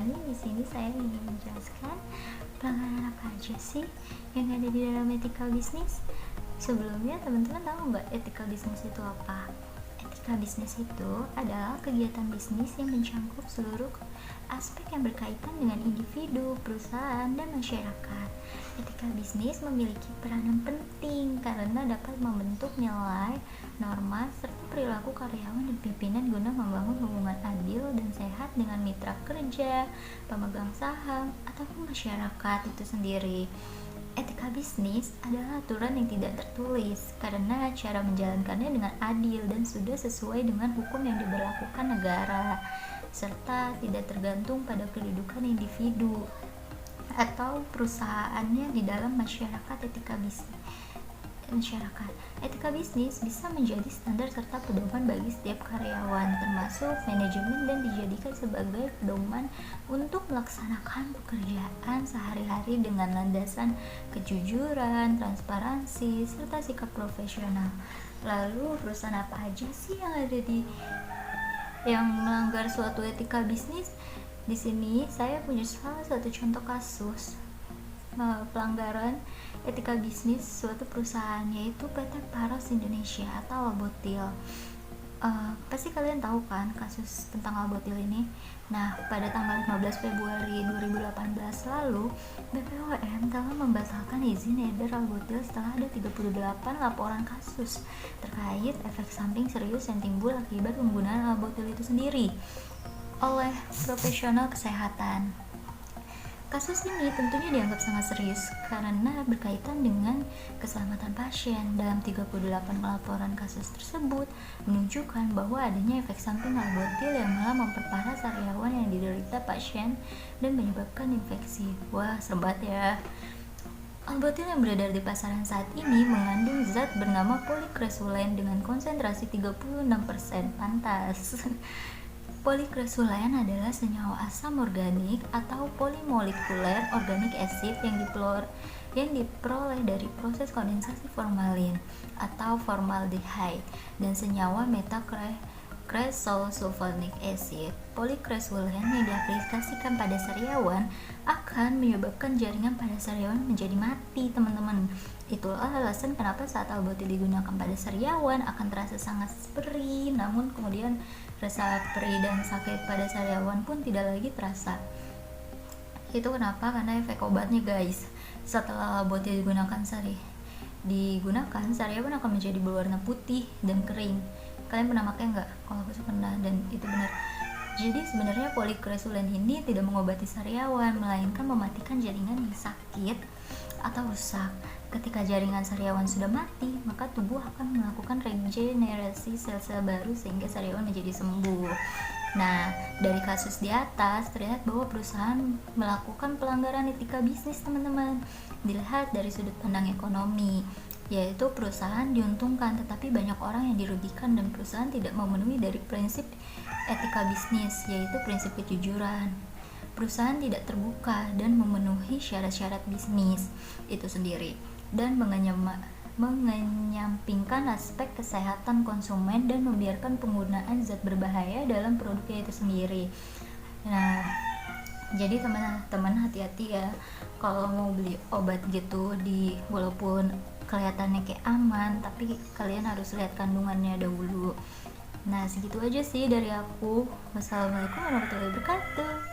Nurani. Di sini saya ingin menjelaskan pelanggaran apa aja sih yang ada di dalam ethical business. Sebelumnya teman-teman tahu nggak ethical business itu apa? Ethical business itu adalah kegiatan bisnis yang mencangkup seluruh aspek yang berkaitan dengan individu, perusahaan, dan masyarakat. Ethical business memiliki peranan penting karena dapat membentuk nilai, norma, serta perilaku karyawan dan pimpinan guna membangun hubungan adil dan sehat dengan mitra kerja, pemegang saham, ataupun masyarakat itu sendiri. Etika bisnis adalah aturan yang tidak tertulis karena cara menjalankannya dengan adil dan sudah sesuai dengan hukum yang diberlakukan negara, serta tidak tergantung pada kedudukan individu atau perusahaannya di dalam masyarakat. Etika bisnis bisa menjadi standar serta pedoman bagi setiap karyawan, termasuk manajemen, dan dijadikan sebagai pedoman untuk melaksanakan pekerjaan sehari-hari dengan landasan kejujuran, transparansi, serta sikap profesional. Lalu perusahaan apa aja sih yang melanggar suatu etika bisnis? Di sini saya punya salah satu contoh kasus pelanggaran etika bisnis suatu perusahaan, yaitu PT Paros Indonesia atau Albotil. Pasti kalian tahu kan kasus tentang Albotil ini. Nah, pada tanggal 15 Februari 2018 lalu, BPOM telah membatalkan izin edar Albotil setelah ada 38 laporan kasus terkait efek samping serius yang timbul akibat penggunaan Albotil itu sendiri oleh profesional kesehatan. Kasus ini tentunya dianggap sangat serius karena berkaitan dengan keselamatan pasien. Dalam 38 laporan kasus tersebut menunjukkan bahwa adanya efek samping Albotil yang malah memperparah sariawan yang diderita pasien dan menyebabkan infeksi. Wah, serem banget ya. Albotil yang beredar di pasaran saat ini mengandung zat bernama polikresulen dengan konsentrasi 36%. Pantas. Polikresulen adalah senyawa asam organik atau polimolekuler organic acid yang diperoleh dari proses kondensasi formalin atau formaldehyde dan senyawa metacresolsulfonic acid. Polikresulen yang diaplikasikan pada sariawan akan menyebabkan jaringan pada sariawan menjadi mati, teman-teman. Itulah alasan kenapa saat Albotil digunakan pada sariawan akan terasa sangat perih, namun kemudian rasa perih dan sakit pada sariawan pun tidak lagi terasa. Itu kenapa? Karena efek obatnya, guys. Setelah Albotil digunakan, sariawan akan menjadi berwarna putih dan kering. Kalian pernah pakai nggak? Kalau aku sih pernah, dan itu benar. Jadi sebenarnya polikresulen ini tidak mengobati sariawan, melainkan mematikan jaringan yang sakit atau rusak. Ketika jaringan sariawan sudah mati, maka tubuh akan melakukan regenerasi sel-sel baru sehingga sariawan menjadi sembuh. Nah, dari kasus di atas terlihat bahwa perusahaan melakukan pelanggaran etika bisnis, teman-teman. Dilihat dari sudut pandang ekonomi, yaitu perusahaan diuntungkan tetapi banyak orang yang dirugikan dan perusahaan tidak memenuhi dari prinsip etika bisnis, yaitu prinsip kejujuran. Perusahaan tidak terbuka dan memenuhi syarat-syarat bisnis itu sendiri dan menyampingkan aspek kesehatan konsumen dan membiarkan penggunaan zat berbahaya dalam produknya itu sendiri. Nah, jadi teman-teman hati-hati ya kalau mau beli obat gitu, walaupun kelihatannya kayak aman, tapi kalian harus lihat kandungannya dahulu. Nah, segitu aja sih dari aku. Wassalamualaikum warahmatullahi wabarakatuh.